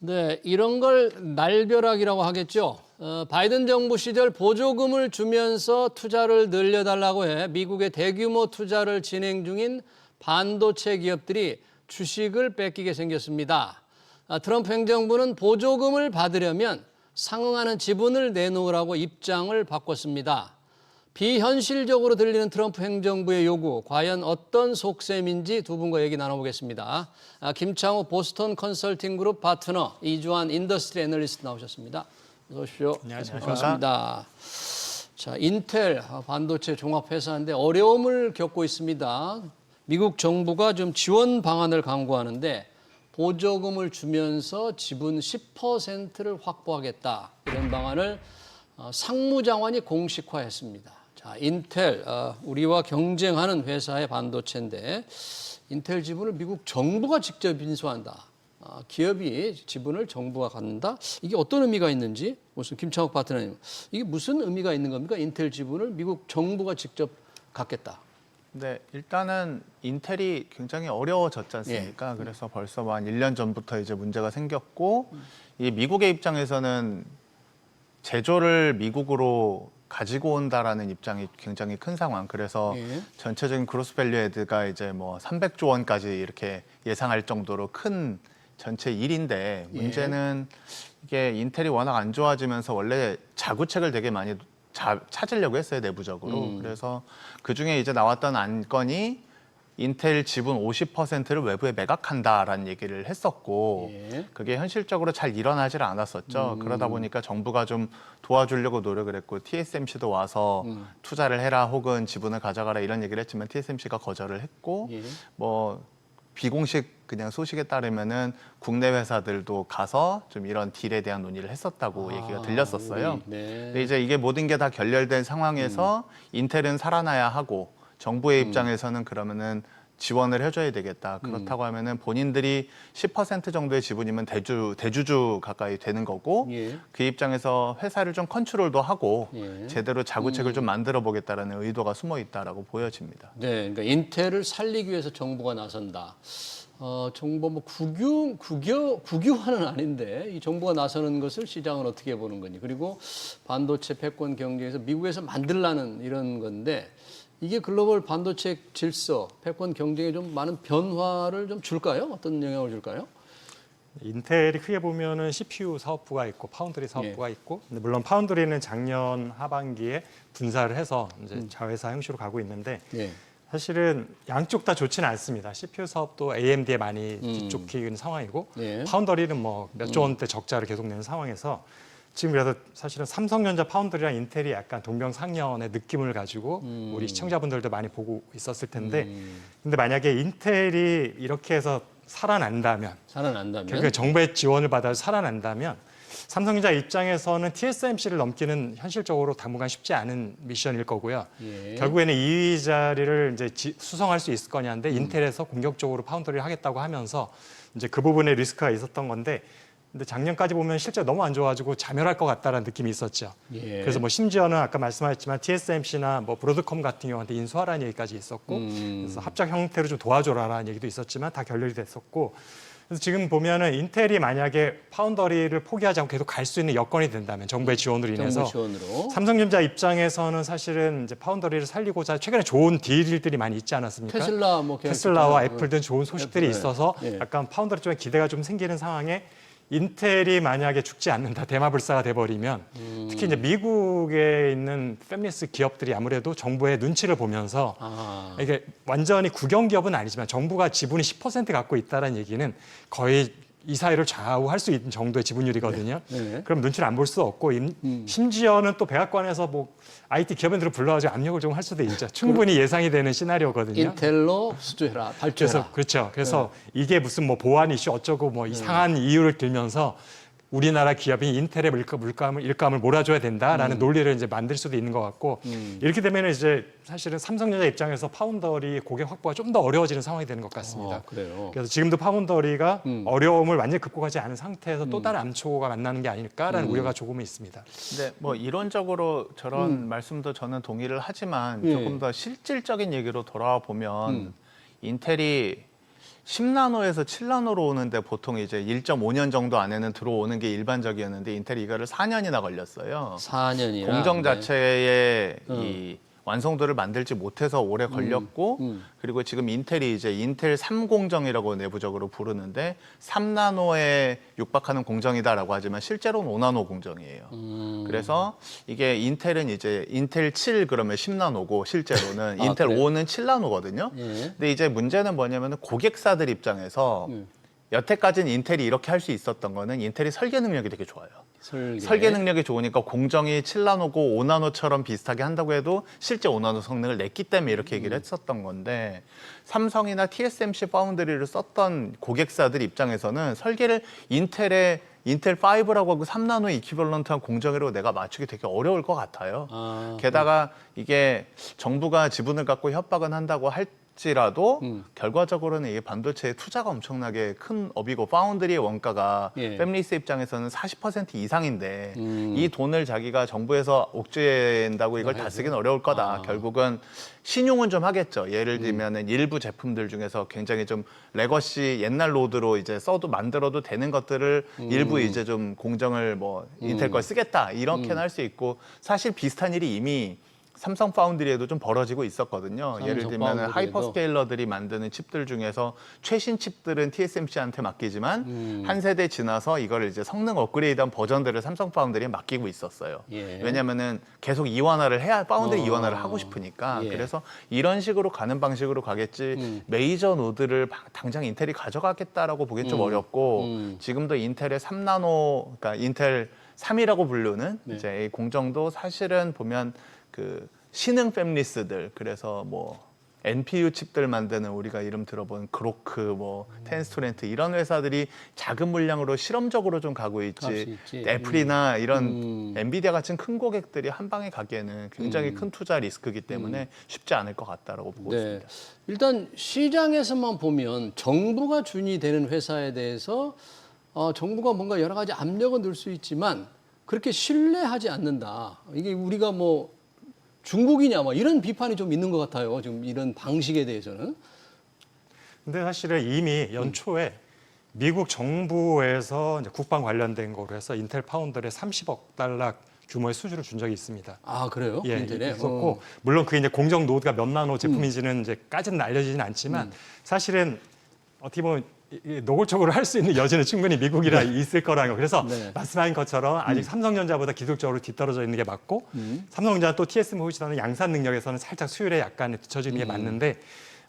네, 이런 걸 날벼락이라고 하겠죠. 바이든 정부 시절 보조금을 주면서 투자를 늘려달라고 해 미국의 대규모 투자를 진행 중인 반도체 기업들이 주식을 뺏기게 생겼습니다. 트럼프 행정부는 보조금을 받으려면 상응하는 지분을 내놓으라고 입장을 바꿨습니다. 비현실적으로 들리는 트럼프 행정부의 요구, 과연 어떤 속셈인지 두 분과 얘기 나눠보겠습니다. 김창호 보스턴 컨설팅 그룹 파트너, 이주환 인더스트리 애널리스트 나오셨습니다. 어서 오십시오. 안녕하십니까. 반갑습니다. 자, 인텔 반도체 종합회사인데 어려움을 겪고 있습니다. 미국 정부가 좀 지원 방안을 강구하는데 보조금을 주면서 지분 10%를 확보하겠다. 이런 방안을 상무장관이 공식화했습니다. 자, 인텔, 우리와 경쟁하는 회사의 반도체인데 인텔 지분을 미국 정부가 직접 인수한다. 기업이 지분을 정부가 갖는다. 이게 어떤 의미가 있는지 무슨 김창욱 파트너님, 이게 무슨 의미가 있는 겁니까? 인텔 지분을 미국 정부가 직접 갖겠다. 네, 일단은 인텔이 굉장히 어려워졌지 않습니까? 예. 그래서 벌써 한 1년 전부터 이제 문제가 생겼고, 이 미국의 입장에서는 제조를 미국으로 가지고 온다라는 입장이 굉장히 큰 상황. 그래서 예. 전체적인 그로스 밸류 애드가 이제 뭐 300조 원까지 이렇게 예상할 정도로 큰 전체 일인데, 문제는 이게 인텔이 워낙 안 좋아지면서 원래 자구책을 되게 많이 찾으려고 했어요, 내부적으로. 그래서 그중에 이제 나왔던 안건이 인텔 지분 50%를 외부에 매각한다라는 얘기를 했었고, 예. 그게 현실적으로 잘 일어나질 않았었죠. 그러다 보니까 정부가 좀 도와주려고 노력을 했고, TSMC도 와서 투자를 해라 혹은 지분을 가져가라 이런 얘기를 했지만 TSMC가 거절을 했고, 예. 뭐 비공식 그냥 소식에 따르면은 국내 회사들도 가서 좀 이런 딜에 대한 논의를 했었다고 얘기가 들렸었어요. 네. 근데 이제 이게 모든 게 다 결렬된 상황에서 인텔은 살아나야 하고, 정부의 입장에서는 그러면은 지원을 해줘야 되겠다. 그렇다고 하면은 본인들이 10% 정도의 지분이면 대주주 가까이 되는 거고, 예. 그 입장에서 회사를 좀 컨트롤도 하고 예. 제대로 자구책을 좀 만들어 보겠다라는 의도가 숨어 있다라고 보여집니다. 네, 그러니까 인텔을 살리기 위해서 정부가 나선다. 정부 뭐 국유화는 아닌데 이 정부가 나서는 것을 시장은 어떻게 보는 거니? 그리고 반도체 패권 경쟁에서 미국에서 만들라는 이런 건데 이게 글로벌 반도체 질서, 패권 경쟁에 좀 많은 변화를 좀 줄까요? 어떤 영향을 줄까요? 인텔이 크게 보면은 CPU 사업부가 있고 파운드리 사업부가 있고, 근데 물론 파운드리는 작년 하반기에 분사를 해서 이제 자회사 형식으로 가고 있는데 예. 사실은 양쪽 다 좋지는 않습니다. CPU 사업도 AMD에 많이 뒤쫓기는 상황이고, 예. 파운더리는 뭐 몇 조 원대 적자를 계속 내는 상황에서 지금 그래서 사실은 삼성전자 파운드리랑 인텔이 약간 동병상련의 느낌을 가지고 우리 시청자분들도 많이 보고 있었을 텐데, 근데 만약에 인텔이 이렇게 해서 살아난다면, 그러니까 정부의 지원을 받아서 살아난다면 삼성전자 입장에서는 TSMC를 넘기는 현실적으로 당분간 쉽지 않은 미션일 거고요. 예. 결국에는 2위 자리를 이제 수성할 수 있을 거냐인데 인텔에서 공격적으로 파운드리를 하겠다고 하면서 이제 그 부분에 리스크가 있었던 건데, 근데 작년까지 보면 실제 너무 안 좋아가지고 자멸할 것 같다라는 느낌이 있었죠. 예. 그래서 뭐 심지어는 아까 말씀하셨지만 TSMC나 뭐 브로드컴 같은 경우한테 인수하라는 얘기까지 있었고, 그래서 합작 형태로 좀 도와줘라라는 얘기도 있었지만 다 결렬이 됐었고, 그래서 지금 보면은 인텔이 만약에 파운더리를 포기하지 않고 계속 갈 수 있는 여건이 된다면 정부의 지원으로 인해서 정부 지원으로. 삼성전자 입장에서는 사실은 이제 파운더리를 살리고자 최근에 좋은 딜들이 많이 있지 않았습니까? 테슬라 뭐 테슬라와 애플 등 좋은 소식들이 애플, 있어서 예. 약간 파운더리 쪽에 기대가 좀 생기는 상황에 인텔이 만약에 죽지 않는다, 대마불사가 돼버리면 특히 이제 미국에 있는 패밀리스 기업들이 아무래도 정부의 눈치를 보면서 이게 완전히 국영 기업은 아니지만 정부가 지분이 10% 갖고 있다는 얘기는 거의 이 사회를 좌우할 수 있는 정도의 지분율이거든요. 네. 그럼 눈치를 안 볼 수 없고 심지어는 또 백악관에서 뭐 IT 기업인들을 불러가지고 압력을 좀 할 수도 있죠. 충분히 예상이 되는 시나리오거든요. 인텔로 수주해라, 발주해라. 그래서 이게 무슨 뭐 보안 이슈 어쩌고 뭐 이상한 이유를 들면서 우리나라 기업이 인텔의 일감을 몰아줘야 된다라는 논리를 이제 만들 수도 있는 것 같고, 이렇게 되면 이제 사실은 삼성전자 입장에서 파운더리 고객 확보가 좀 더 어려워지는 상황이 되는 것 같습니다. 그래요. 그래서 지금도 파운더리가 어려움을 완전히 극복하지 않은 상태에서 또 다른 암초가 만나는 게 아닐까라는 우려가 조금은 있습니다. 근데 뭐 이론적으로 저런 말씀도 저는 동의를 하지만 예. 조금 더 실질적인 얘기로 돌아와 보면 인텔이 10나노에서 7나노로 오는데 보통 이제 1.5년 정도 안에는 들어오는 게 일반적이었는데 인텔이 이거를 4년이나 걸렸어요. 4년이나. 공정 자체의 이 완성도를 만들지 못해서 오래 걸렸고 그리고 지금 인텔이 이제 인텔 3공정이라고 내부적으로 부르는데 3나노에 육박하는 공정이다라고 하지만 실제로는 5나노 공정이에요. 그래서 이게 인텔은 이제 인텔 7 그러면 10나노고 실제로는 인텔 그래요? 5는 7나노거든요. 예. 근데 이제 문제는 뭐냐면은 고객사들 입장에서 여태까지는 인텔이 이렇게 할 수 있었던 거는 인텔이 설계 능력이 되게 좋아요. 설계 능력이 좋으니까 공정이 7나노고 5나노처럼 비슷하게 한다고 해도 실제 5나노 성능을 냈기 때문에 이렇게 얘기를 했었던 건데 삼성이나 TSMC 파운드리를 썼던 고객사들 입장에서는 설계를 인텔 5라고 하고 3나노의 이퀴벌런트한 공정으로 내가 맞추기 되게 어려울 것 같아요. 게다가 이게 정부가 지분을 갖고 협박은 한다고 할지라도 결과적으로는 이 반도체에 투자가 엄청나게 큰 업이고 파운드리의 원가가 예. 팹리스 입장에서는 40% 이상인데 이 돈을 자기가 정부에서 옥죄한다고 이걸 다 쓰기는 어려울 거다. 결국은 신용은 좀 하겠죠. 예를 들면은 일부 제품들 중에서 굉장히 좀 레거시 옛날 로드로 이제 써도 만들어도 되는 것들을 일부 이제 좀 공정을 뭐 인텔 걸 쓰겠다 이렇게는 할 수 있고 사실 비슷한 일이 이미 삼성 파운드리에도 좀 벌어지고 있었거든요. 예를 들면 하이퍼스케일러들이 만드는 칩들 중에서 최신 칩들은 TSMC한테 맡기지만 한 세대 지나서 이걸 이제 성능 업그레이드한 버전들을 삼성 파운드리에 맡기고 있었어요. 예. 왜냐면은 계속 이완화를 해야 파운드리 이완화를 하고 싶으니까. 예. 그래서 이런 식으로 가는 방식으로 가겠지. 메이저 노드를 당장 인텔이 가져가겠다라고 보기엔 좀 어렵고 지금도 인텔의 3나노, 그러니까 인텔 3이라고 부르는 이제 이 공정도 사실은 보면 그 신흥 팹리스들 그래서 뭐 NPU 칩들 만드는 우리가 이름 들어본 그로크, 뭐 텐스토렌트 이런 회사들이 작은 물량으로 실험적으로 좀 가고 있지. 애플이나 이런 엔비디아 같은 큰 고객들이 한 방에 가기에는 굉장히 큰 투자 리스크이기 때문에 쉽지 않을 것 같다라고 보고 있습니다. 일단 시장에서만 보면 정부가 준이 되는 회사에 대해서 정부가 뭔가 여러 가지 압력은 넣을 수 있지만 그렇게 신뢰하지 않는다. 이게 우리가 뭐 중국이냐 뭐 이런 비판이 좀 있는 것 같아요. 지금 이런 방식에 대해서는. 근데 사실은 이미 연초에 미국 정부에서 이제 국방 관련된 거로 해서 인텔 파운드에 30억 달러 규모의 수주를 준 적이 있습니다. 아 그래요? 예, 인텔에? 있었고 물론 그게 이제 공정 노드가 몇 나노 제품인지는 이제까지는 알려지진 않지만 사실은 어떻게 보면 노골적으로 할 수 있는 여지는 충분히 미국이라 있을 거라는 거. 그래서 말씀하신 것처럼 아직 삼성전자보다 기술적으로 뒤떨어져 있는 게 맞고 삼성전자 또 TSMC는 양산 능력에서는 살짝 수율에 약간 뒤처지는 게 맞는데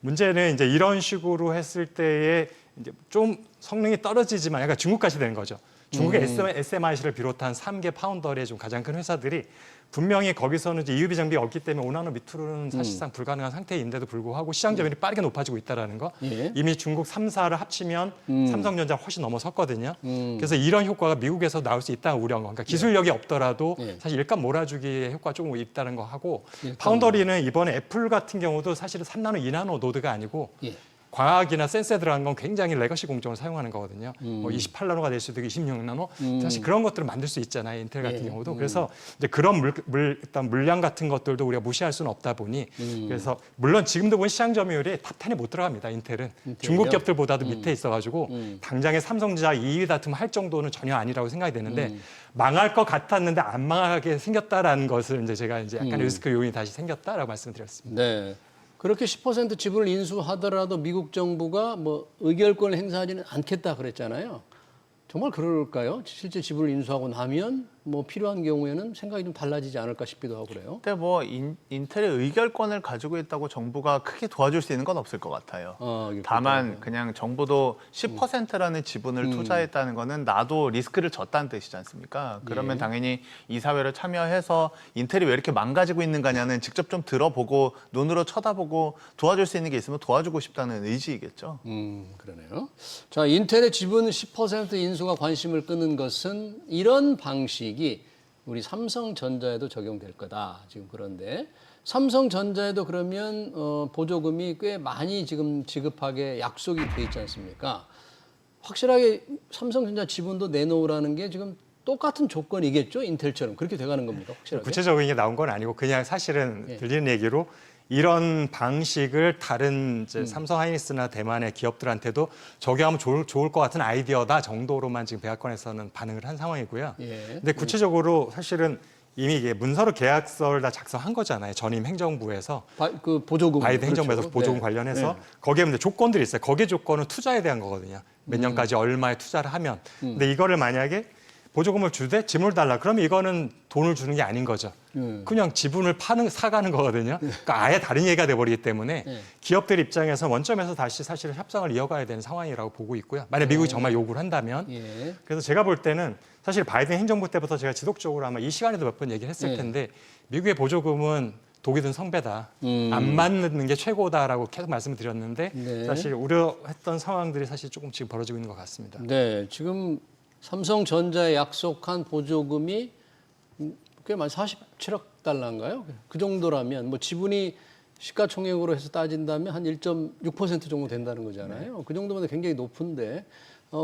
문제는 이제 이런 식으로 했을 때에 이제 좀 성능이 떨어지지만 약간 중국같이 되는 거죠. 중국의 SMIC를 비롯한 3개 파운더리의 좀 가장 큰 회사들이 분명히 거기서는 이제 EUV 장비가 없기 때문에 5나노 밑으로는 사실상 불가능한 상태인데도 불구하고 시장 점유율이 빠르게 높아지고 있다는 거. 예. 이미 중국 3사를 합치면 삼성전자 훨씬 넘어섰거든요. 그래서 이런 효과가 미국에서 나올 수 있다는 우려인 거. 그러니까 기술력이 없더라도 사실 일감 몰아주기의 효과가 조금 있다는 거 하고 파운더리는 이번에 애플 같은 경우도 사실은 3나노, 2나노 노드가 아니고 과학이나 센서에 들어간 건 굉장히 레거시 공정을 사용하는 거거든요. 뭐 28나노가 될 수도 있고 26나노. 사실 그런 것들을 만들 수 있잖아요. 인텔 같은 경우도. 그래서 이제 그런 일단 물량 같은 것들도 우리가 무시할 수는 없다 보니 그래서 물론 지금도 보면 시장 점유율이 탑 10에 못 들어갑니다. 인텔은. 중국 기업들보다도 밑에 있어가지고 당장에 삼성전자 2위 다툼 할 정도는 전혀 아니라고 생각이 되는데 망할 것 같았는데 안 망하게 생겼다라는 것을 이제 제가 이제 약간 리스크 요인이 다시 생겼다라고 말씀드렸습니다. 네. 그렇게 10% 지분을 인수하더라도 미국 정부가 뭐 의결권을 행사하지는 않겠다 그랬잖아요. 정말 그럴까요? 실제 지분을 인수하고 나면 뭐 필요한 경우에는 생각이 좀 달라지지 않을까 싶기도 하고 그래요. 근데 뭐 인텔의 의결권을 가지고 있다고 정부가 크게 도와줄 수 있는 건 없을 것 같아요. 다만 그냥 정부도 10%라는 지분을 투자했다는 거는 나도 리스크를 졌다는 뜻이지 않습니까? 그러면 당연히 이사회를 참여해서 인텔이 왜 이렇게 망가지고 있는가냐는 직접 좀 들어보고 눈으로 쳐다보고 도와줄 수 있는 게 있으면 도와주고 싶다는 의지이겠죠. 그러네요. 자, 인텔의 지분 10% 인수가 관심을 끄는 것은 이런 방식이 우리 삼성전자에도 적용될 거다. 지금 그런데 삼성전자에도 그러면 보조금이 꽤 많이 지금 지급하게 약속이 돼 있지 않습니까? 확실하게 삼성전자 지분도 내놓으라는 게 지금 똑같은 조건이겠죠? 인텔처럼 그렇게 돼가는 겁니까? 확실하게? 구체적인 게 나온 건 아니고 그냥 사실은 들리는 얘기로 이런 방식을 다른 이제 삼성 하이닉스나 대만의 기업들한테도 적용하면 좋을 것 같은 아이디어다 정도로만 지금 백악관에서는 반응을 한 상황이고요. 예. 근데 구체적으로 사실은 이미 이게 문서로 계약서를 다 작성한 거잖아요. 전임 행정부에서 그 보조금 바이든 행정부에서 그렇죠. 보조금 네. 관련해서 네. 거기에 근데 조건들이 있어요. 거기에 조건은 투자에 대한 거거든요. 몇 년까지 얼마에 투자를 하면. 근데 이거를 만약에 보조금을 주되 지분을 달라. 그러면 이거는 돈을 주는 게 아닌 거죠. 그냥 지분을 사가는 거거든요. 그러니까 아예 다른 얘기가 돼버리기 때문에 기업들 입장에서 원점에서 다시 사실은 협상을 이어가야 되는 상황이라고 보고 있고요. 만약 미국이 정말 요구를 한다면. 예. 그래서 제가 볼 때는 사실 바이든 행정부 때부터 제가 지속적으로 아마 이 시간에도 몇 번 얘기를 했을 텐데 미국의 보조금은 독이 든 성배다. 안 맞는 게 최고다라고 계속 말씀을 드렸는데 네. 사실 우려했던 상황들이 사실 조금 지금 벌어지고 있는 것 같습니다. 네, 지금 삼성전자에 약속한 보조금이 꽤 많이 47억 달러인가요? 그 정도라면 뭐 지분이 시가총액으로 해서 따진다면 한 1.6% 정도 된다는 거잖아요. 그 정도면 굉장히 높은데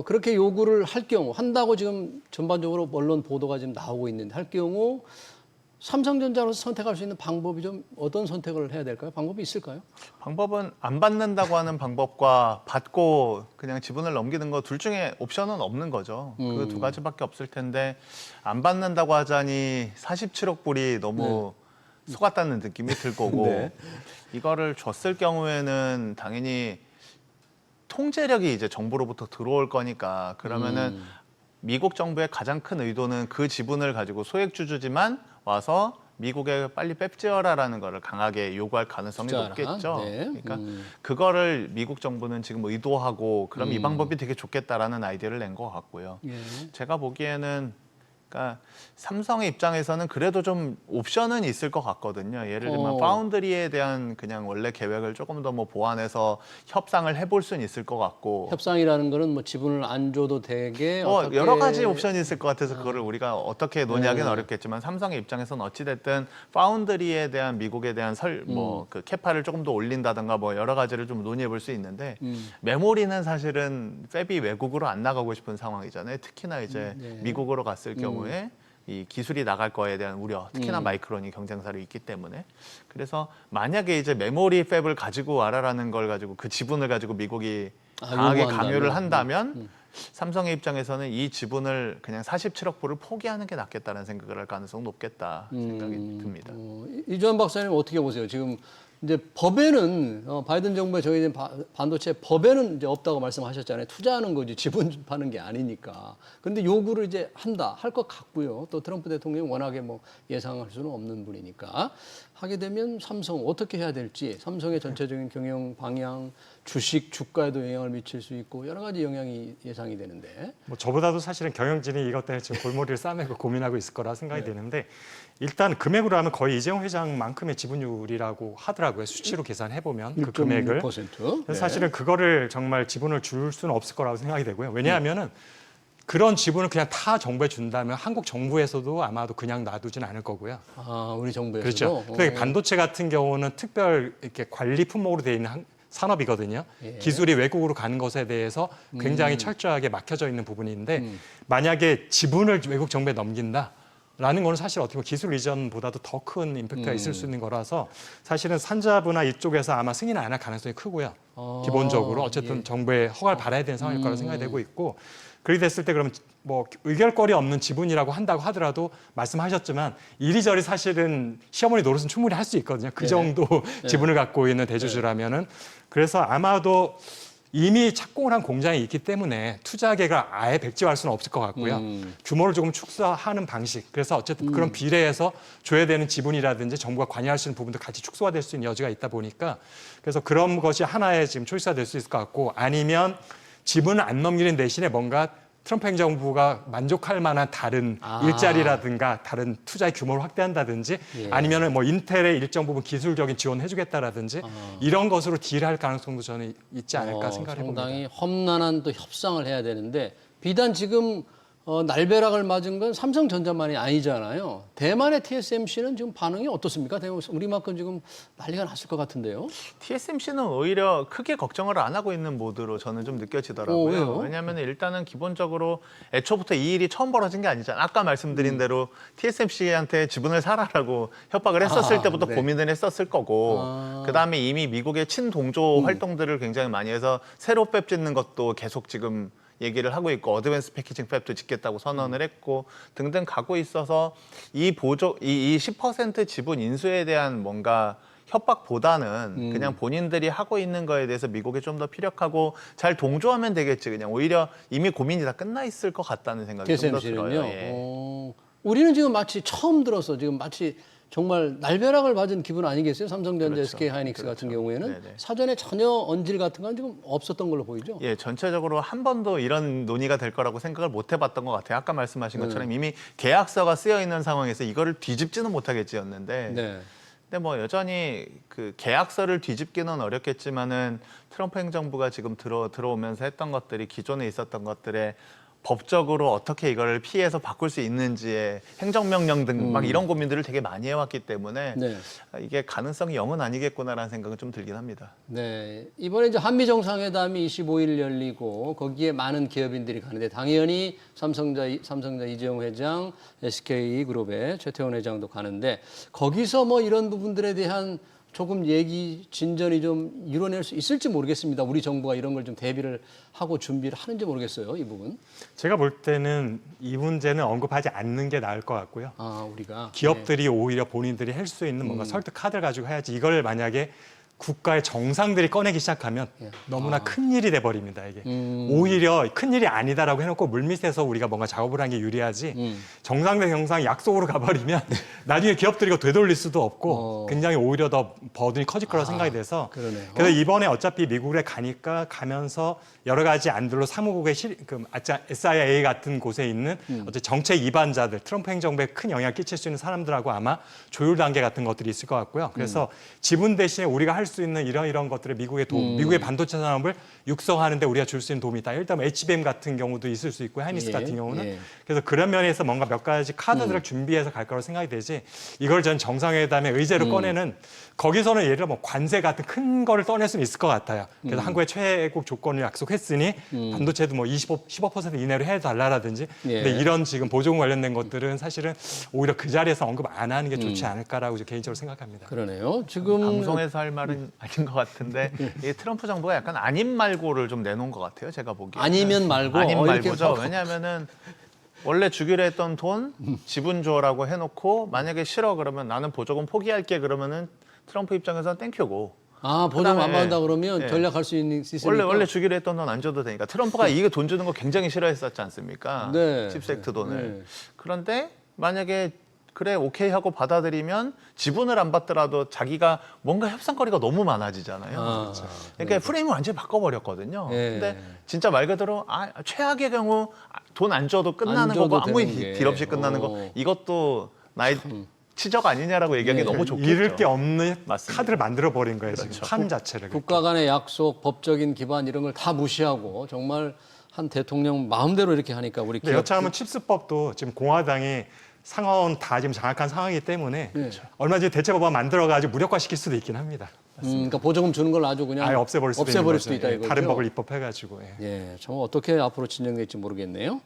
그렇게 요구를 할 경우 한다고 지금 전반적으로 언론 보도가 지금 나오고 있는데 할 경우 삼성전자로서 선택할 수 있는 방법이 좀 어떤 선택을 해야 될까요? 방법이 있을까요? 방법은 안 받는다고 하는 방법과 받고 그냥 지분을 넘기는 거 둘 중에 옵션은 없는 거죠. 그 두 가지밖에 없을 텐데 안 받는다고 하자니 47억 불이 너무 속았다는 느낌이 들 거고 네. 이거를 줬을 경우에는 당연히 통제력이 이제 정부로부터 들어올 거니까 그러면은 미국 정부의 가장 큰 의도는 그 지분을 가지고 소액주주지만 와서 미국에 빨리 뺍지어라라는 거를 강하게 요구할 가능성이 투자하라. 높겠죠. 네. 그러니까 그거를 미국 정부는 지금 의도하고 그럼 이 방법이 되게 좋겠다라는 아이디어를 낸 것 같고요. 예. 제가 보기에는 그러니까 삼성의 입장에서는 그래도 좀 옵션은 있을 것 같거든요. 예를 들면 파운드리에 대한 그냥 원래 계획을 조금 더 뭐 보완해서 협상을 해볼 수는 있을 것 같고 협상이라는 거는 뭐 지분을 안 줘도 되게 뭐 여러 가지 옵션이 있을 것 같아서 그거를 우리가 어떻게 논의하기는 어렵겠지만 삼성의 입장에서는 어찌 됐든 파운드리에 대한 미국에 대한 그 캐파를 조금 더 올린다든가 뭐 여러 가지를 좀 논의해 볼 수 있는데 메모리는 사실은 팹이 외국으로 안 나가고 싶은 상황이잖아요. 특히나 이제 미국으로 갔을 경우에 이 기술이 나갈 거에 대한 우려, 특히나 마이크론이 경쟁사로 있기 때문에 그래서 만약에 이제 메모리 팹을 가지고 와라라는 걸 가지고 그 지분을 가지고 미국이 강하게 요구한다면? 강요를 한다면 삼성의 입장에서는 이 지분을 그냥 47억 불을 포기하는 게 낫겠다는 생각을 할 가능성이 높겠다 생각이 듭니다. 이주환 박사님 어떻게 보세요? 지금 이제 법에는 바이든 정부의 정해진 반도체 법에는 이제 없다고 말씀하셨잖아요. 투자하는 거지 지분 파는 게 아니니까. 근데 요구를 이제 할 것 같고요. 또 트럼프 대통령 워낙에 뭐 예상할 수는 없는 분이니까 하게 되면 삼성 어떻게 해야 될지 삼성의 전체적인 경영 방향, 주식 주가에도 영향을 미칠 수 있고 여러 가지 영향이 예상이 되는데. 뭐 저보다도 사실은 경영진이 이것 때문에 지금 골머리를 싸매고 고민하고 있을 거라 생각이 되는데 일단 금액으로 하면 거의 이재용 회장만큼의 지분율이라고 하더라고요. 수치로 계산해 보면 그 금액을. 1.6%. 그래서 사실은 그거를 정말 지분을 줄 수는 없을 거라고 생각이 되고요. 왜냐하면은 그런 지분을 그냥 타 정부에 준다면 한국 정부에서도 아마도 그냥 놔두진 않을 거고요. 아, 우리 정부에서도. 그렇죠. 근데 반도체 같은 경우는 특별 이렇게 관리 품목으로 되어 있는 산업이거든요. 예. 기술이 외국으로 가는 것에 대해서 굉장히 철저하게 막혀져 있는 부분인데 만약에 지분을 외국 정부에 넘긴다. 라는 거는 사실 어떻게 보면 기술 이전보다도 더 큰 임팩트가 있을 수 있는 거라서 사실은 산자부나 이쪽에서 아마 승인을 안 할 가능성이 크고요. 기본적으로 어쨌든 정부의 허가를 받아야 되는 상황일 거라 생각이 되고 있고 그렇게 됐을 때 그러면 뭐 의결거리 없는 지분이라고 한다고 하더라도 말씀하셨지만 이리저리 사실은 시어머니 노릇은 충분히 할 수 있거든요. 그 정도 지분을 갖고 있는 대주주라면은 그래서 아마도 이미 착공을 한 공장이 있기 때문에 투자 계획을 아예 백지화할 수는 없을 것 같고요. 규모를 조금 축소하는 방식. 그래서 어쨌든 그런 비례해서 줘야 되는 지분이라든지 정부가 관여할 수 있는 부분도 같이 축소가 될 수 있는 여지가 있다 보니까 그래서 그런 것이 하나의 지금 초이스가 될 수 있을 것 같고 아니면 지분을 안 넘기는 대신에 뭔가 트럼프 행정부가 만족할 만한 다른 일자리라든가 다른 투자의 규모를 확대한다든지 아니면은 뭐 인텔의 일정 부분 기술적인 지원을 해주겠다라든지 이런 것으로 딜할 가능성도 저는 있지 않을까 생각을 해봅니다. 상당히 험난한 또 협상을 해야 되는데 비단 지금 날벼락을 맞은 건 삼성전자만이 아니잖아요. 대만의 TSMC는 지금 반응이 어떻습니까? 우리만큼 지금 난리가 났을 것 같은데요. TSMC는 오히려 크게 걱정을 안 하고 있는 모드로 저는 좀 느껴지더라고요. 왜요? 왜냐하면 일단은 기본적으로 애초부터 이 일이 처음 벌어진 게 아니잖아요. 아까 말씀드린 대로 TSMC한테 지분을 사라라고 협박을 했었을 때부터 네. 고민을 했었을 거고 그다음에 이미 미국의 친동조 활동들을 굉장히 많이 해서 새로 팹 짓는 것도 계속 지금 얘기를 하고 있고 어드밴스 패키징 팹도 짓겠다고 선언을 했고 등등 가고 있어서 이 10% 지분 인수에 대한 뭔가 협박보다는 그냥 본인들이 하고 있는 거에 대해서 미국에 좀 더 피력하고 잘 동조하면 되겠지. 그냥 오히려 이미 고민이 다 끝나 있을 것 같다는 생각이 좀 더 들어요. TSMC는요. 예. 우리는 지금 마치 처음 들어서 지금 마치 정말 날벼락을 맞은 기분 아니겠어요? 삼성전자, 그렇죠. SK 하이닉스 같은 경우에는 네네. 사전에 전혀 언질 같은 건 지금 없었던 걸로 보이죠. 예, 전체적으로 한 번도 이런 논의가 될 거라고 생각을 못 해봤던 것 같아요. 아까 말씀하신 것처럼 이미 계약서가 쓰여 있는 상황에서 이거를 뒤집지는 못하겠지였는데 네. 근데 뭐 여전히 그 계약서를 뒤집기는 어렵겠지만은 트럼프 행정부가 지금 들어오면서 했던 것들이 기존에 있었던 것들에 법적으로 어떻게 이걸 피해서 바꿀 수 있는지에 행정명령 등 막 이런 고민들을 되게 많이 해왔기 때문에 네. 이게 가능성이 0은 아니겠구나라는 생각은 좀 들긴 합니다. 네. 이번에 이제 한미 정상회담이 25일 열리고 거기에 많은 기업인들이 가는데 당연히 삼성자 이재용 회장, SK 그룹의 최태원 회장도 가는데 거기서 뭐 이런 부분들에 대한 조금 얘기 진전이 좀 이뤄낼 수 있을지 모르겠습니다. 우리 정부가 이런 걸 좀 대비를 하고 준비를 하는지 모르겠어요. 이 부분. 제가 볼 때는 이 문제는 언급하지 않는 게 나을 것 같고요. 우리가 기업들이 오히려 본인들이 할 수 있는 뭔가 설득 카드를 가지고 해야지 이걸 만약에 국가의 정상들이 꺼내기 시작하면 너무나 큰 일이 돼버립니다. 이게 오히려 큰 일이 아니다라고 해놓고 물밑에서 우리가 뭔가 작업을 하는 게 유리하지 정상 대 정상 약속으로 가버리면 나중에 기업들이 이거 되돌릴 수도 없고 굉장히 오히려 더 버든이 커질 거라고 생각이 돼서 그러네요. 그래서 이번에 어차피 미국에 가니까 가면서 여러 가지 안들로 사무국의 SIA 같은 곳에 있는 어떤 정책 위반자들, 트럼프 행정부에 큰 영향을 끼칠 수 있는 사람들하고 아마 조율 단계 같은 것들이 있을 것 같고요. 그래서 지분 대신에 우리가 할 수 있는 이런 것들을 미국의 도움, 미국의 반도체 산업을 육성하는데 우리가 줄 수 있는 도움이 있다. 일단 HBM 같은 경우도 있을 수 있고 하이닉스 같은 경우는 그래서 그런 면에서 뭔가 몇 가지 카드들을 준비해서 갈 거라고 생각이 되지 이걸 전 정상회담의 의제로 꺼내는 거기서는 예를 들어 뭐 관세 같은 큰 거를 떠낼 수는 있을 것 같아요. 그래서 한국의 최애국 조건을 약속했으니 반도체도 뭐 15% 이내로 해달라라든지 근데 이런 지금 보조금 관련된 것들은 사실은 오히려 그 자리에서 언급 안 하는 게 좋지 않을까라고 개인적으로 생각합니다. 그러네요. 지금 방송에서 할 말은 아닌 것 같은데 이 트럼프 정부가 약간 아님 말고를 좀 내놓은 것 같아요. 제가 보기에. 아니면 말고 아님 이렇게 말고죠. 하고. 왜냐하면은 원래 주기로 했던 돈 지분 줘라고 해놓고 만약에 싫어 그러면 나는 보조금 포기할게 그러면은 트럼프 입장에서는 땡큐고. 보조금 안 그다음에, 받는다 그러면 예. 전략할 수 있으니까. 원래 주기로 했던 돈 안 줘도 되니까 트럼프가 이게 돈 주는 거 굉장히 싫어했었지 않습니까? 네. 칩섹트 돈을. 네. 그런데 만약에 그래 오케이 하고 받아들이면 지분을 안 받더라도 자기가 뭔가 협상거리가 너무 많아지잖아요. 그러니까 프레임을 완전히 바꿔버렸거든요. 네. 근데 진짜 말 그대로 최악의 경우 돈 안 줘도 끝나는 안 줘도 거고 아무 되는 게. 딜 없이 끝나는 거 이것도 나의 치적 아니냐라고 얘기하기 너무 좋겠죠. 잃을 게 없는 맞습니다. 카드를 만들어 버린 거예요. 그렇죠. 지금 판 자체를. 국가 간의 약속, 법적인 기반 이런 걸 다 무시하고 정말 한 대통령 마음대로 이렇게 하니까 우리 근데 여차하면 칩스법도 지금 공화당이 상원 다 지금 장악한 상황이기 때문에 얼마 전에 대체법안 만들어가지고 무력화시킬 수도 있긴 합니다. 그러니까 보조금 주는 걸 아주 그냥 아예 없애버릴 수도 있는 거죠. 있다 예, 이거죠. 다른 법을 입법해가지고. 예. 예, 정말 어떻게 앞으로 진행될지 모르겠네요.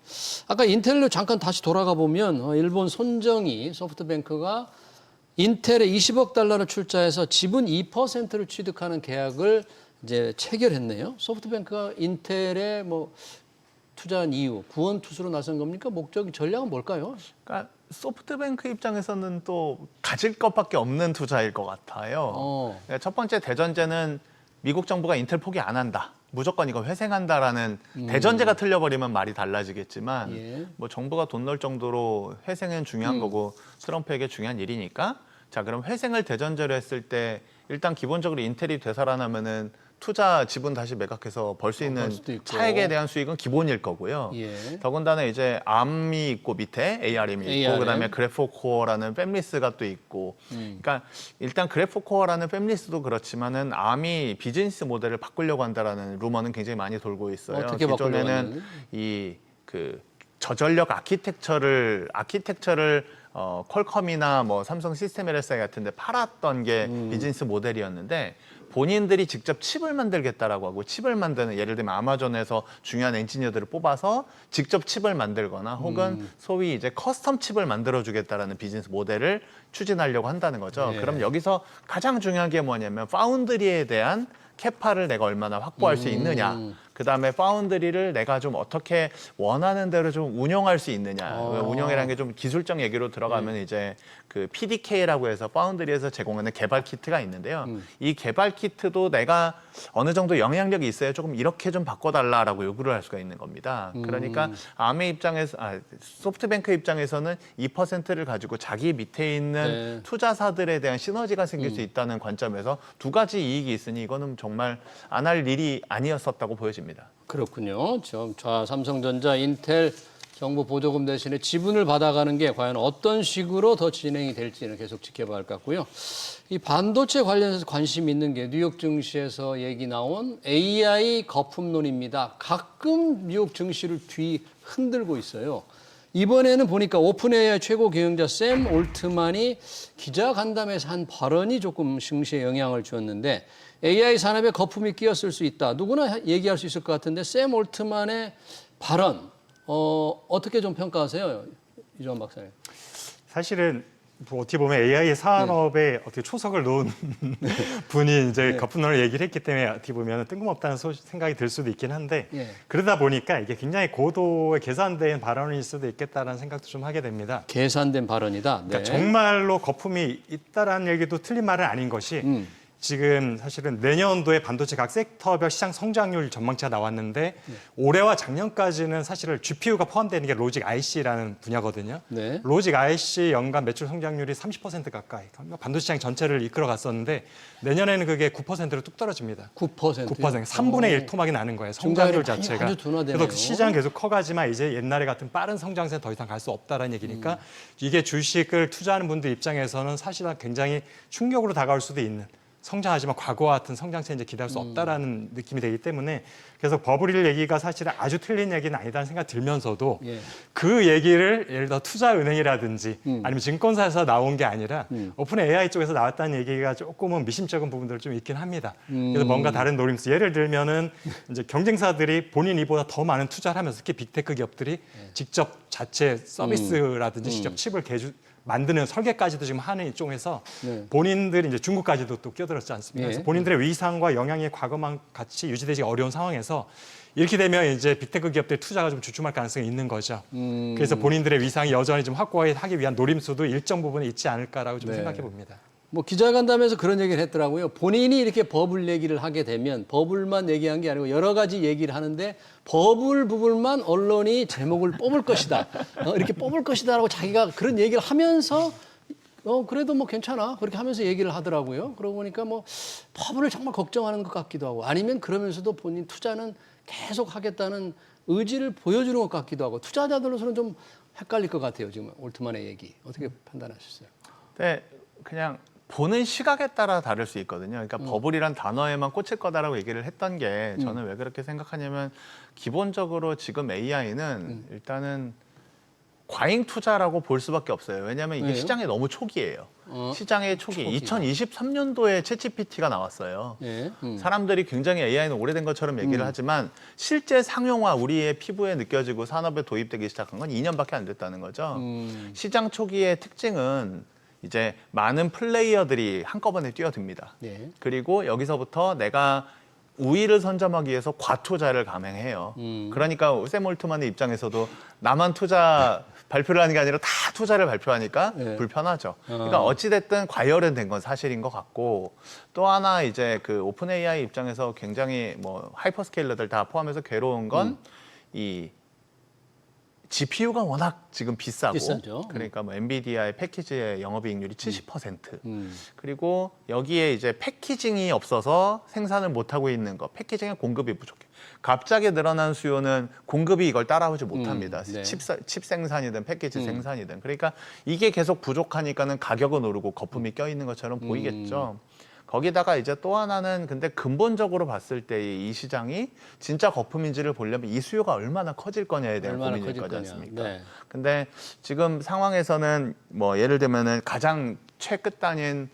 아까 인텔로 잠깐 다시 돌아가 보면 일본 손정이 소프트뱅크가 인텔에 20억 달러를 출자해서 지분 2%를 취득하는 계약을 이제 체결했네요. 소프트뱅크가 인텔에 뭐 투자한 이유, 구원 투수로 나선 겁니까? 목적이 전략은 뭘까요? 그러니까 소프트뱅크 입장에서는 또 가질 것밖에 없는 투자일 것 같아요. 그러니까 첫 번째 대전제는 미국 정부가 인텔 포기 안 한다. 무조건 이거 회생한다라는 대전제가 틀려버리면 말이 달라지겠지만 뭐 정부가 돈 넣을 정도로 회생은 중요한 거고 트럼프에게 중요한 일이니까 자 그럼 회생을 대전제로 했을 때 일단 기본적으로 인텔이 되살아나면은 투자 지분 다시 매각해서 벌 수 있는 차액에 대한 수익은 기본일 거고요. 더군다나 이제 ARM이 있고 밑에 ARM이 있고 그다음에 그래프코어라는 팹리스가 또 있고. 그러니까 일단 그래프코어라는 팹리스도 그렇지만은 ARM이 비즈니스 모델을 바꾸려고 한다라는 루머는 굉장히 많이 돌고 있어요. 어떻게 기존에는 이 저전력 아키텍처를 퀄컴이나 뭐 삼성 시스템 LSI 같은데 팔았던 게 비즈니스 모델이었는데 본인들이 직접 칩을 만들겠다라고 하고 칩을 만드는 예를 들면 아마존에서 중요한 엔지니어들을 뽑아서 직접 칩을 만들거나 혹은 소위 이제 커스텀 칩을 만들어주겠다라는 비즈니스 모델을 추진하려고 한다는 거죠. 예. 그럼 여기서 가장 중요한 게 뭐냐면 파운드리에 대한 캐파를 내가 얼마나 확보할 수 있느냐. 그다음에 파운드리를 내가 좀 어떻게 원하는 대로 좀 운영할 수 있느냐. 운영이라는 게 좀 기술적 얘기로 들어가면 이제 그 PDK라고 해서 파운드리에서 제공하는 개발 키트가 있는데요. 이 개발 키트도 내가 어느 정도 영향력이 있어야 조금 이렇게 좀 바꿔달라라고 요구를 할 수가 있는 겁니다. 그러니까 아메 입장에서 소프트뱅크 입장에서는 2%를 가지고 자기 밑에 있는 네. 투자사들에 대한 시너지가 생길 수 있다는 관점에서 두 가지 이익이 있으니 이거는 정말 안 할 일이 아니었었다고 보여집니다. 그렇군요. 자, 삼성전자, 인텔 정부 보조금 대신에 지분을 받아가는 게 과연 어떤 식으로 더 진행이 될지는 계속 지켜봐야 할 것 같고요. 이 반도체 관련해서 관심 있는 게 뉴욕 증시에서 얘기 나온 AI 거품론입니다. 가끔 뉴욕 증시를 흔들고 있어요. 이번에는 보니까 오픈 AI 최고 경영자 샘 올트만이 기자간담회에서 한 발언이 조금 증시에 영향을 주었는데 AI 산업에 거품이 끼었을 수 있다. 누구나 얘기할 수 있을 것 같은데 샘 올트만의 발언 어떻게 좀 평가하세요, 이주환 박사님? 사실은 뭐 어떻게 보면 AI 산업에 어떻게 초석을 놓은 분이 이제 거품론을 얘기를 했기 때문에 어떻게 보면 뜬금없다는 생각이 들 수도 있긴 한데 그러다 보니까 이게 굉장히 고도의 계산된 발언일 수도 있겠다라는 생각도 좀 하게 됩니다. 계산된 발언이다. 네. 그러니까 정말로 거품이 있다라는 얘기도 틀린 말은 아닌 것이 지금 사실은 내년도에 반도체 각 섹터별 시장 성장률 전망치가 나왔는데 올해와 작년까지는 사실은 GPU가 포함되는 게 로직 IC라는 분야거든요. 네. 로직 IC 연간 매출 성장률이 30% 가까이 반도체 시장 전체를 이끌어 갔었는데 내년에는 그게 9%로 뚝 떨어집니다. 9%요? 9%. 3분의 1 토막이 나는 거예요. 성장률 자체가. 아주 둔화되네요. 그래서 시장 계속 커가지만 이제 옛날에 같은 빠른 성장세는 더 이상 갈 수 없다라는 얘기니까 이게 주식을 투자하는 분들 입장에서는 사실은 굉장히 충격으로 다가올 수도 있는 성장하지만 과거와 같은 성장세 이제 기대할 수 없다라는 느낌이 되기 때문에 그래서 버블일 얘기가 사실은 아주 틀린 얘기는 아니다는 생각 들면서도 그 얘기를 예를 들어 투자은행이라든지 아니면 증권사에서 나온 게 아니라 오픈 AI 쪽에서 나왔다는 얘기가 조금은 미심쩍은 부분들 좀 있긴 합니다. 그래서 뭔가 다른 노림수 예를 들면은 이제 경쟁사들이 본인 이보다 더 많은 투자를 하면서 특히 빅테크 기업들이 직접 자체 서비스라든지 직접 칩을 만드는 설계까지도 지금 하는 이쪽에서 본인들이 이제 중국까지도 또 끼어들었지 않습니까? 그래서 본인들의 위상과 영향이 과거만 같이 유지되지 어려운 상황에서 이렇게 되면 이제 빅테크 기업들의 투자가 좀 주춤할 가능성이 있는 거죠. 그래서 본인들의 위상이 여전히 좀 확고하기 위한 노림수도 일정 부분에 있지 않을까라고 좀 생각해 봅니다. 뭐 기자간담회에서 그런 얘기를 했더라고요. 본인이 이렇게 버블 얘기를 하게 되면 버블만 얘기한 게 아니고 여러 가지 얘기를 하는데 버블 부분만 언론이 제목을 뽑을 것이다. 이렇게 뽑을 것이다라고 자기가 그런 얘기를 하면서 그래도 뭐 괜찮아. 그렇게 하면서 얘기를 하더라고요. 그러고 보니까 뭐 버블을 정말 걱정하는 것 같기도 하고 아니면 그러면서도 본인 투자는 계속 하겠다는 의지를 보여주는 것 같기도 하고 투자자들로서는 좀 헷갈릴 것 같아요. 지금 올트만의 얘기. 어떻게 판단하셨어요? 네, 그냥 보는 시각에 따라 다를 수 있거든요. 그러니까 버블이란 단어에만 꽂힐 거다라고 얘기를 했던 게 저는 왜 그렇게 생각하냐면 기본적으로 지금 AI는 일단은 과잉 투자라고 볼 수밖에 없어요. 왜냐하면 이게 시장이 너무 초기예요. 시장의 초기. 2023년도에 챗GPT가 나왔어요. 사람들이 굉장히 AI는 오래된 것처럼 얘기를 하지만 실제 상용화 우리의 피부에 느껴지고 산업에 도입되기 시작한 건 2년밖에 안 됐다는 거죠. 시장 초기의 특징은 이제 많은 플레이어들이 한꺼번에 뛰어듭니다. 그리고 여기서부터 내가 우위를 선점하기 위해서 과투자를 감행해요. 그러니까 샘 올트만의 입장에서도 나만 투자 발표를 하는 게 아니라 다 투자를 발표하니까 불편하죠. 그러니까 어찌됐든 과열은 된 건 사실인 것 같고 또 하나 이제 그 오픈 AI 입장에서 굉장히 뭐 하이퍼스케일러들 다 포함해서 괴로운 건 이 GPU가 워낙 지금 비싸고 그러니까 뭐 엔비디아의 패키지의 영업이익률이 70% 그리고 여기에 이제 패키징이 없어서 생산을 못 하고 있는 거 패키징의 공급이 부족해. 갑자기 늘어난 수요는 공급이 이걸 따라오지 못합니다. 칩 생산이든 패키지 생산이든 그러니까 이게 계속 부족하니까는 가격은 오르고 거품이 껴 있는 것처럼 보이겠죠. 거기다가 이제 또 하나는 근데 근본적으로 봤을 때 이 시장이 진짜 거품인지를 보려면 이 수요가 얼마나 커질 거냐에 대한 얼마나 고민일 커질 거지 거냐. 않습니까? 네. 근데 지금 상황에서는 뭐 예를 들면은 가장 최끝단인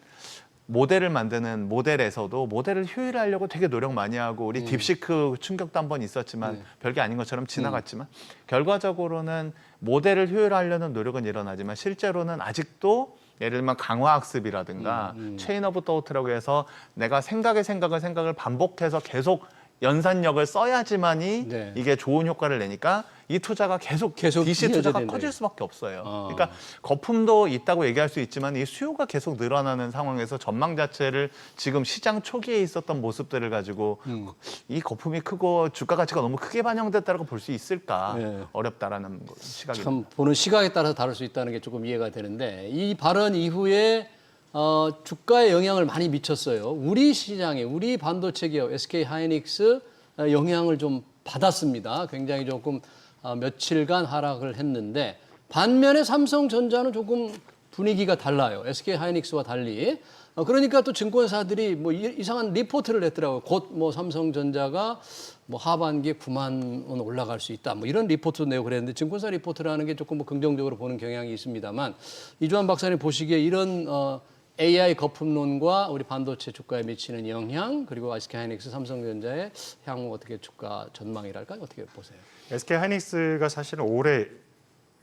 모델을 만드는 모델에서도 모델을 효율화하려고 되게 노력 많이 하고 우리 딥시크 충격도 한번 있었지만 별게 아닌 것처럼 지나갔지만 결과적으로는 모델을 효율화하려는 노력은 일어나지만 실제로는 아직도 예를 들면 강화학습이라든가 체인 오브 토트라고 해서 내가 생각을 반복해서 계속 연산력을 써야지만이 네. 이게 좋은 효과를 내니까 이 투자가 계속 DC DC 투자가 이어져야 커질 수밖에 없어요. 어. 그러니까 거품도 있다고 얘기할 수 있지만 이 수요가 계속 늘어나는 상황에서 전망 자체를 지금 시장 초기에 있었던 모습들을 가지고 이 거품이 크고 주가 가치가 너무 크게 반영됐다고 볼 수 있을까 네. 어렵다라는 시각입니다. 참 보는 시각에 따라서 다를 수 있다는 게 조금 이해가 되는데 이 발언 이후에 주가에 영향을 많이 미쳤어요. 우리 시장에 우리 반도체 기업 SK 하이닉스 영향을 좀 받았습니다. 굉장히 조금 며칠간 하락을 했는데 반면에 삼성전자는 조금 분위기가 달라요. SK 하이닉스와 달리. 그러니까 또 증권사들이 뭐 이상한 리포트를 냈더라고요. 곧 뭐 삼성전자가 뭐 하반기에 9만 원 올라갈 수 있다. 뭐 이런 리포트도 내고 그랬는데 증권사 리포트라는 게 조금 뭐 긍정적으로 보는 경향이 있습니다만 이주환 박사님 보시기에 이런 AI 거품론과 우리 반도체 주가에 미치는 영향 그리고 SK 하이닉스, 삼성전자의 향후 어떻게 주가 전망이랄까 어떻게 보세요? SK 하이닉스가 사실은 올해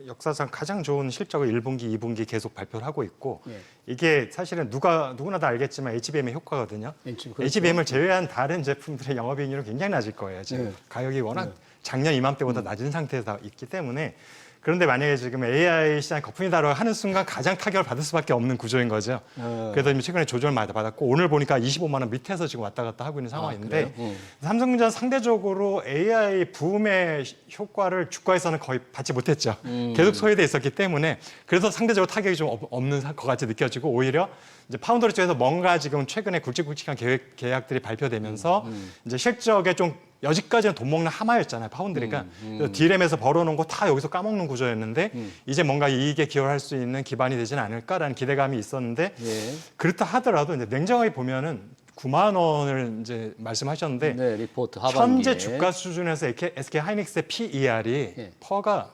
역사상 가장 좋은 실적을 1분기, 2분기 계속 발표를 하고 있고 예. 이게 사실은 누구나 다 알겠지만 HBM의 효과거든요. 그렇죠. HBM을 제외한 다른 제품들의 영업이익률은 굉장히 낮을 거예요. 지금 네. 가격이 워낙 작년 이맘때보다 낮은 상태에서 있기 때문에 그런데 만약에 지금 AI 시장 거품이다라고 하는 순간 가장 타격을 받을 수밖에 없는 구조인 거죠. 그래서 최근에 조정을 많이 받았고 오늘 보니까 25만 원 밑에서 지금 왔다 갔다 하고 있는 상황인데 삼성전자는 상대적으로 AI 붐의 효과를 주가에서는 거의 받지 못했죠. 계속 소외돼 있었기 때문에 그래서 상대적으로 타격이 좀 없는 것 같이 느껴지고 오히려 이제 파운드리 쪽에서 뭔가 지금 최근에 굵직굵직한 계약들이 발표되면서 이제 실적에 좀 여지까지는 돈 먹는 하마였잖아요, 파운드리가. 그래서 D램에서 벌어놓은 거 다 여기서 까먹는 구조였는데 이제 뭔가 이익에 기여할 수 있는 기반이 되지는 않을까라는 기대감이 있었는데 예. 그렇다 하더라도 이제 냉정하게 보면은 9만 원을 이제 말씀하셨는데 네, 리포트 하반기에. 현재 주가 수준에서 SK 하이닉스의 PER이 예. 퍼가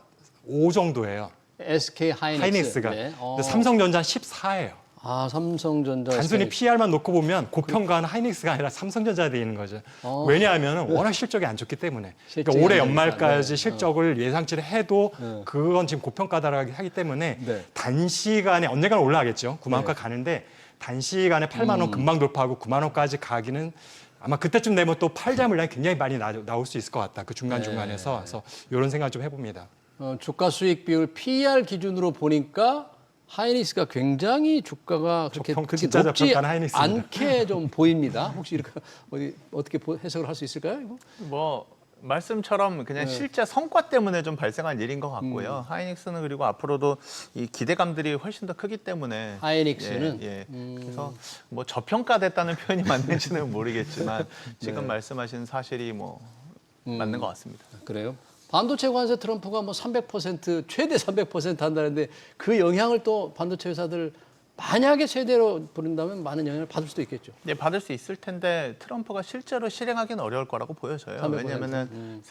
5 정도예요. SK 하이닉스가. 네. 근데 삼성전자는 14예요. 삼성전자 단순히 SK. PR만 놓고 보면 고평가는 하이닉스가 아니라 삼성전자에 돼 있는 거죠. 왜냐하면 워낙 실적이 안 좋기 때문에. 그러니까 올해 연말까지 네. 실적을 예상치를 해도 그건 지금 고평가다라고 하기 때문에 네. 단시간에 언젠가는 올라가겠죠. 9만 원까지 가는데 단시간에 8만 원 금방 돌파하고 9만 원까지 가기는 아마 그때쯤 되면 또 팔자 물량이 굉장히 많이 나올 수 있을 것 같다. 그 중간중간에서. 그래서 이런 생각 좀 해봅니다. 주가 수익 비율 PER 기준으로 보니까 하이닉스가 굉장히 주가가 그렇게 진짜 높지 저평가는 하이닉스입니다. 않게 좀 보입니다. 혹시 이렇게 어떻게 해석을 할 수 있을까요? 이거? 뭐 말씀처럼 그냥 실제 성과 때문에 좀 발생한 일인 것 같고요. 하이닉스는 그리고 앞으로도 이 기대감들이 훨씬 더 크기 때문에 하이닉스는 그래서 뭐 저평가됐다는 표현이 맞는지는 모르겠지만 지금 말씀하신 사실이 뭐 맞는 것 같습니다. 그래요. 반도체 관세 트럼프가 뭐 300% 최대 300% 한다는데 그 영향을 또 반도체 회사들 만약에 최대로 부른다면 많은 영향을 받을 수도 있겠죠. 네, 받을 수 있을 텐데 트럼프가 실제로 실행하기는 어려울 거라고 보여져요. 300%. 왜냐하면은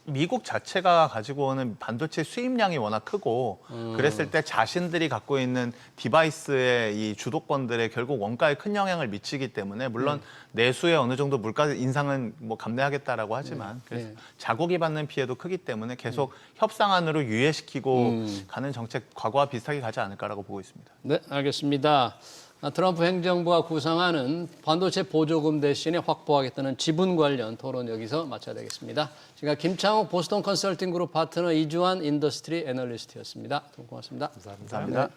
미국 자체가 가지고 오는 반도체 수입량이 워낙 크고 그랬을 때 자신들이 갖고 있는 디바이스의 이 주도권들에 결국 원가에 큰 영향을 미치기 때문에 물론 내수에 어느 정도 물가 인상은 뭐 감내하겠다라고 하지만 그래서 자국이 받는 피해도 크기 때문에 계속 협상안으로 유예시키고 가는 정책 과거와 비슷하게 가지 않을까라고 보고 있습니다. 네, 알겠습니다. 트럼프 행정부가 구상하는 반도체 보조금 대신에 확보하겠다는 지분 관련 토론 여기서 마쳐야 되겠습니다. 지금 김창욱 보스턴 컨설팅 그룹 파트너 이주환 인더스트리 애널리스트였습니다. 고맙습니다. 감사합니다.